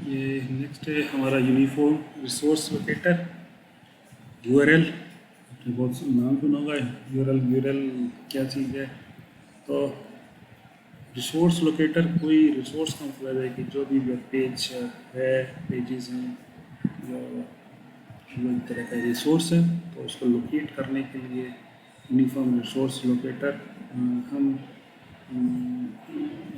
ये नेक्स्ट है हमारा यूनिफॉर्म रिसोर्स लोकेटर यूआरएल। आपने बहुत नाम सुना होगा यूआरएल क्या चीज़ है। तो रिसोर्स लोकेटर कोई रिसोर्स का मतलब है कि जो भी वेब पेज है, पेजेस हैं, जो एक तरह का रिसोर्स है, तो उसको लोकेट करने के लिए यूनिफॉर्म रिसोर्स लोकेटर हम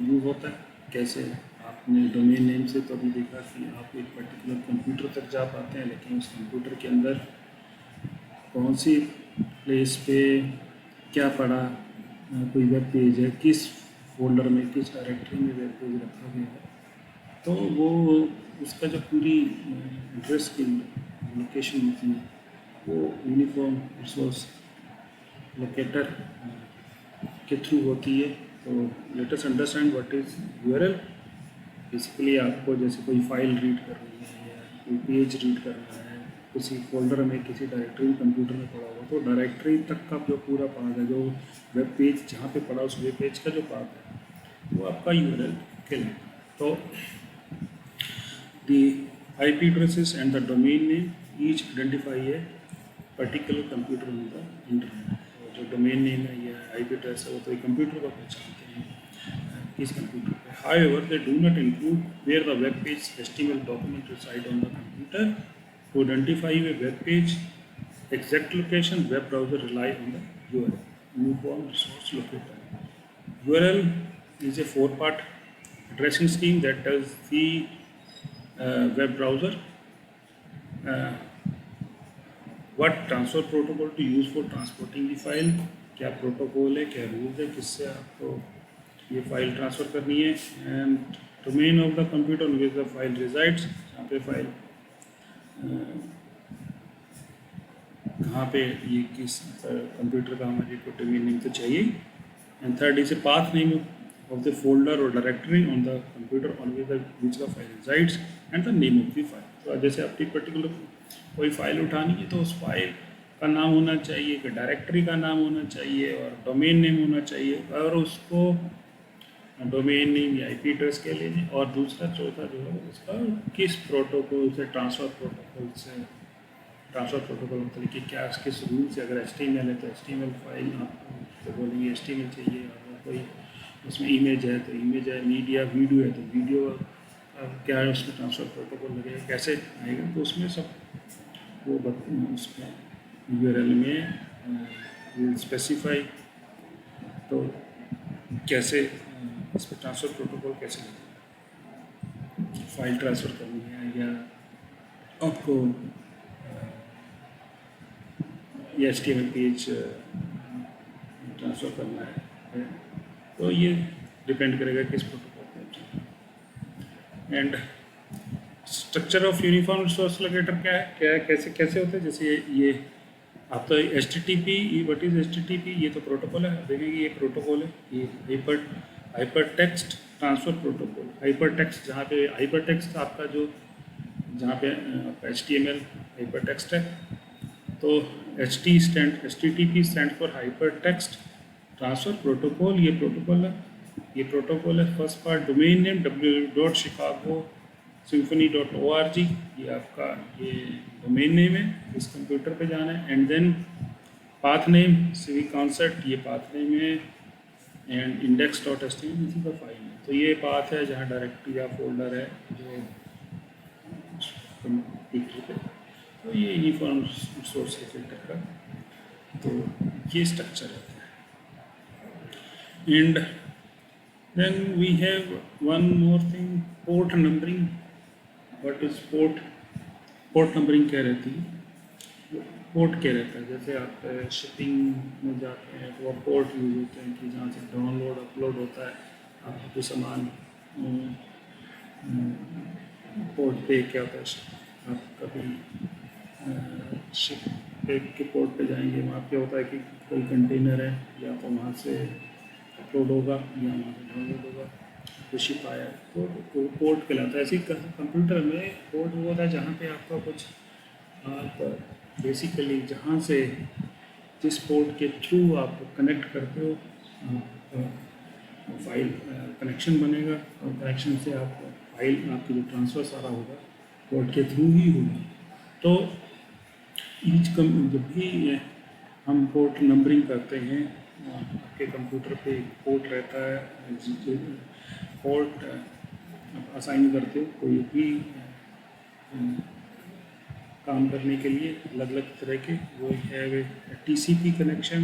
यूज़ होता है। कैसे आपने डोमेन नेम से तो अभी देखा कि आप एक पर्टिकुलर कंप्यूटर तक जा पाते हैं, लेकिन उस कंप्यूटर के अंदर कौन सी प्लेस पे क्या पड़ा, कोई वेब पेज है, किस फोल्डर में, किस डायरेक्टरी में वेब पेज रखा गया है, तो वो उसका जो पूरी एड्रेस की लोकेशन होती है वो यूनिफॉर्म रिसोर्स लोकेटर के थ्रू होती है। तो let us understand what is URL. Basically आपको जैसे कोई फाइल रीड करनी है या कोई पेज रीड करना है, किसी फोल्डर में, किसी डायरेक्टरी कंप्यूटर में पड़ा हुआ, तो डायरेक्टरी तक का जो पूरा पाथ है, जो वेब पेज जहाँ पे पड़ा उस वेब पेज का जो पाथ है, वो आपका यूआरएल कहलाता है। तो the IP addresses and the domain name each identify a particular computer on the internet। तो जो डोमेन नेम है या IP एड्रेस है वो तो एक कंप्यूटर को पहचानते हैं, किस कंप्यूटर पे। However, they do not include where the web page HTML document reside on the computer। To identify a web page exact location, web browser rely on the URL, uniform resource locator। URL is a four-part addressing scheme that tells the web browser what transfer protocol to use for transporting the file। क्या protocol है, क्या rules है, किससे आपको ये file transfer करनी है। And domain of the computer which the file resides, जहाँ पे फाइल कहाँ पे, ये किस कंप्यूटर का हमारे को डोमेन नेम तो चाहिए। And third is a path name of the folder or directory on the computer on which the file resides and the name of the file। तो जैसे आपकी पर्टिकुलर कोई फाइल उठानी है तो उस फाइल का नाम होना चाहिए, कि डायरेक्टरी का नाम होना चाहिए और डोमेन नेम होना चाहिए, और उसको डोमेन नेम या IP एड्रेस कह लीजिए। और दूसरा चौथा जो है उसका किस प्रोटोकॉल से, ट्रांसफ़र प्रोटोकॉल मतलब कि क्या किस रूल से। अगर HTML है तो HTML फाइल आपको तो बोलेंगे HTML चाहिए, अगर कोई उसमें इमेज है तो इमेज है, मीडिया वीडियो है तो वीडियो क्या है, उसमें ट्रांसफ़र प्रोटोकॉल लगेगा, कैसे आएगा। तो उसमें सब वो उसमें URL में स्पेसिफाई, तो कैसे इस पर ट्रांसफ़र प्रोटोकॉल कैसे लगेगा, फाइल ट्रांसफ़र करनी है या आपको या HTML पेज ट्रांसफ़र करना है, तो ये डिपेंड करेगा किस प्रोटोकॉल पे। And structure of uniform resource locator क्या है, कैसे होता है। जैसे ये आप तो HTTP, व्हाट इज़ HTTP, ये तो प्रोटोकॉल है, देखेंगे ये प्रोटोकॉल है, ये hyper text transfer protocol. Hyper text, जहाँ पे हाइपर टेक्स्ट आपका जो, जहाँ पे आपका HTML हाइपर टेक्स्ट है, तो HTTP stand for hyper text transfer protocol. ये प्रोटोकॉल है। First part domain name www.chicago-symphony.org, ये आपका ये डोमेन नेम है, इस कंप्यूटर पे जाना है। And then path name civic concept, ये पाथ नेम है। एंड index.html इसी का फाइल है। तो ये पाथ है जहाँ डायरेक्टरी या फोल्डर है जो कंप्यूटर पे। तो ये यूनिफॉर्म रिसोर्स लोकेटर का तो ये स्ट्रक्चर है। And then we have one more thing, port numbering. What is port numbering क्या रहती है, पोर्ट क्या रहता है। जैसे आप शिपिंग में जाते हैं तो पोर्ट यूज होते हैं कि जहाँ से डाउनलोड अपलोड होता है आपको कोई सामान। पोर्ट पे क्या होता है, आप कभी शिप के पोर्ट पे जाएंगे, वहाँ पे होता है कि कोई कंटेनर है, या तो वहाँ से अपलोड होगा या वहाँ से डाउनलोड होगा, तो शिप आया तो पोर्ट कहलाता है। ऐसे कंप्यूटर में पोर्ट वो होता है जहाँ पे आपका कुछ आप बेसिकली जहाँ से जिस पोर्ट के थ्रू आप कनेक्ट करते हो फाइल कनेक्शन बनेगा, और कनेक्शन से आप फाइल आपकी जो ट्रांसफ़र सारा होगा पोर्ट के थ्रू ही होगा। तो जब भी हम पोर्ट नंबरिंग करते हैं, आपके कंप्यूटर पे एक पोर्ट रहता है, पोर्ट असाइन करते हो कोई भी काम करने के लिए अलग अलग तरह के। वो है TCP connection,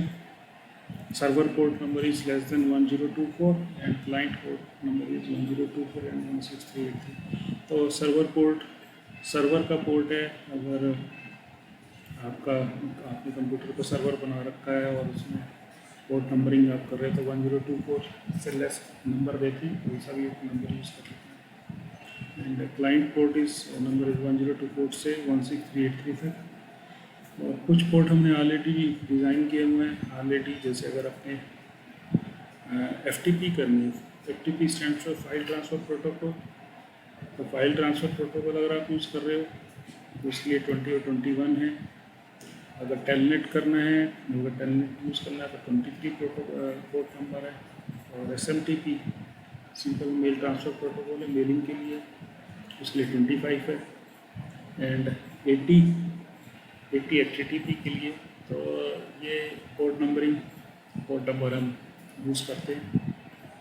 server port number is less than 1024 and client port number is 1024 and 16383। तो सर्वर का पोर्ट है। अगर आपने कंप्यूटर को सर्वर बना रखा है और उसमें पोर्ट नंबरिंग आप कर रहे हो तो 1024 से लेस नंबर देते हैं, वैसा भी एक नंबर यूज़ कर लेते हैं। And client port number is 1024 से 16383 तक। और कुछ पोर्ट हमने ऑलरेडी डिज़ाइन किए हुए हैं ऑलरेडी, जैसे अगर अपने FTP करनी है, FTP stand for file transfer protocol. तो फाइल ट्रांसफ़र प्रोटोकॉल अगर आप यूज़ कर रहे हो तो इसलिए 20 और 21 है। अगर टेलनेट करना है, अगर टेलनेट यूज़ करना है तो 23 पोर्ट नंबर है। और SMTP simple mail transfer protocol है मेलिंग के लिए, इसलिए 25 है। एंड 80 HTTP के लिए। तो ये पोर्ट नंबर हम यूज़ करते हैं।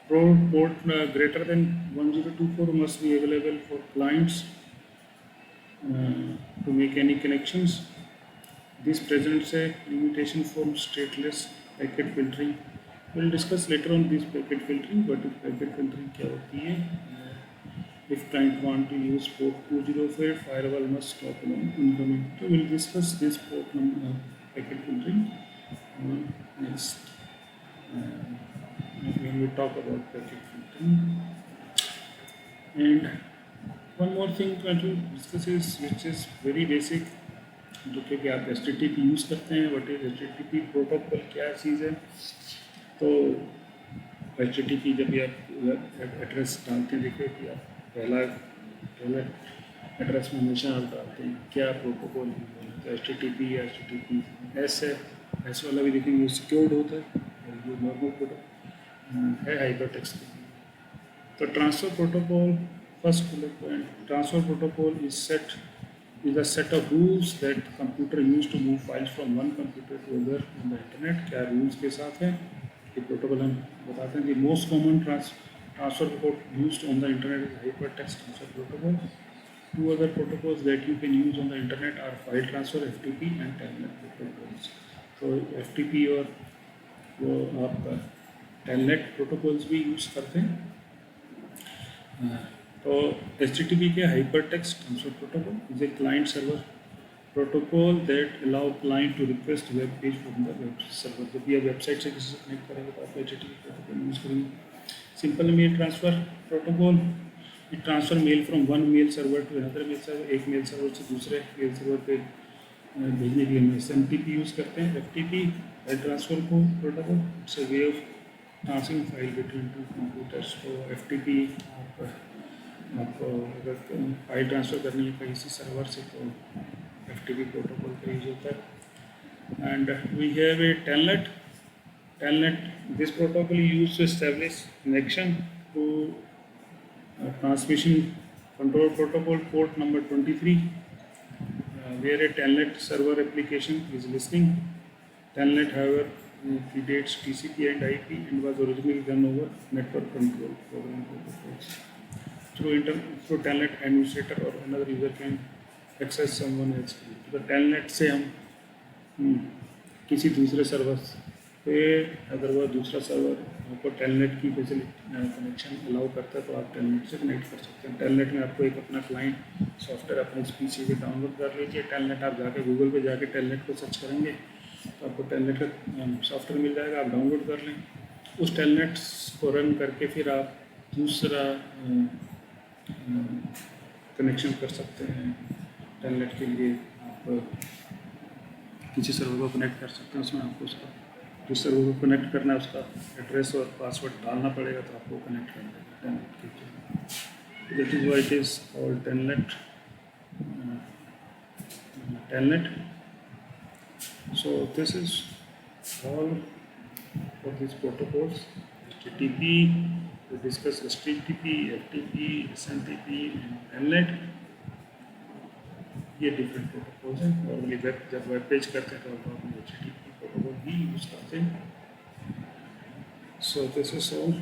Port greater than 1024 must be available for clients to make any connections. This presents a limitation for stateless packet filtering. Will discuss later on this packet filtering. But packet filtering क्या होती है? If client want to use port 204, firewall must stop incoming. So we'll discuss this port number packet filtering next when we talk about packet filtering. And one more thing to discuss is which is very basic, जो कि आप HTTP use करते हैं। What is HTTP protocol, क्या चीज़ है? तो HTTP जब भी आप एड्रेस डालते हैं, देखिए कि आप पहला एड्रेस में हमेशा आप डालते हैं क्या प्रोटोकॉल है, तो HTTP या HTTPS है। एस वाला भी देखेंगे सिक्योर्ड होता है और ये नॉर्मल प्रोटोकॉल है हाइपर टेक्स्ट। तो transfer protocol, first bullet point, transfer protocol is a set of rules that computer use to move files from one computer to other on the internet। क्या rules के साथ है ये protocol हम बताते हैं कि most common transfer protocol used on the internet is hypertext transfer protocol। Two other protocols that you can use on the internet are file transfer FTP and telnet protocols। तो FTP और वो आपका telnet protocols भी use करते हैं। तो HTTP के hypertext transfer protocol is a client server protocol that allow client to request web page from the web server। जब भी आप वेबसाइट से किसी से कनेक्ट करेंगे तो आप HTTP प्रोटोकॉल यूज़ करेंगे। Simple mail transfer protocol, it transfer mail from one mail server to another mail server. एक मेल सर्वर से दूसरे मेल सर्वर पे भेजने के लिए हम SMTP यूज़ करते हैं। FTP फाइल ट्रांसफ़र को protocol, it's a way of transferring file between two computers. तो FTP आपको अगर फाइल ट्रांसफ़र करनी है कहीं से सर्वर से तो FTP प्रोटोकॉल का यूज़ होता है। And we have a Telnet, this protocol is used to establish connection to transmission control protocol port number 23, where a Telnet server application is listening. Telnet, however, predates TCP and IP and was originally done over network control program protocols. Through Telnet, administrator or another user can access someone else। तो Telnet से हम किसी दूसरे server पे, अगर वह दूसरा server आपको टेलनेट की फैसिलिटी कनेक्शन अलाउ करता है तो आप टेलनेट से कनेक्ट कर सकते हैं। टेलनेट में आपको एक अपना क्लाइंट सॉफ्टवेयर अपने PC पे डाउनलोड कर लीजिए। टेलनेट आप जाके गूगल पे जाके टेलनेट को सर्च करेंगे तो आपको टेलनेट का सॉफ्टवेयर मिल जाएगा, आप डाउनलोड कर लें। उस टेलनेट को रन करके फिर आप दूसरा कनेक्शन कर सकते हैं। टेलनेट के लिए आप किसी सर्वर को कनेक्ट कर सकते हैं, उसमें आपको उसका जिस सर्वर को कनेक्ट करना है उसका एड्रेस और पासवर्ड डालना पड़ेगा तो आपको कनेक्ट कर देगा टेलनेट के through. That is why it is called telnet. So this is all for this protocols HTTP, to discuss HTTP, FTP, SMTP and Telnet. ये डिफरेंट प्रोटोकॉल्स हैं। नॉर्मली जब वेब पेज करते हैं तो आप HTTP प्रोटोकॉल ही use करते हैं। So this is all.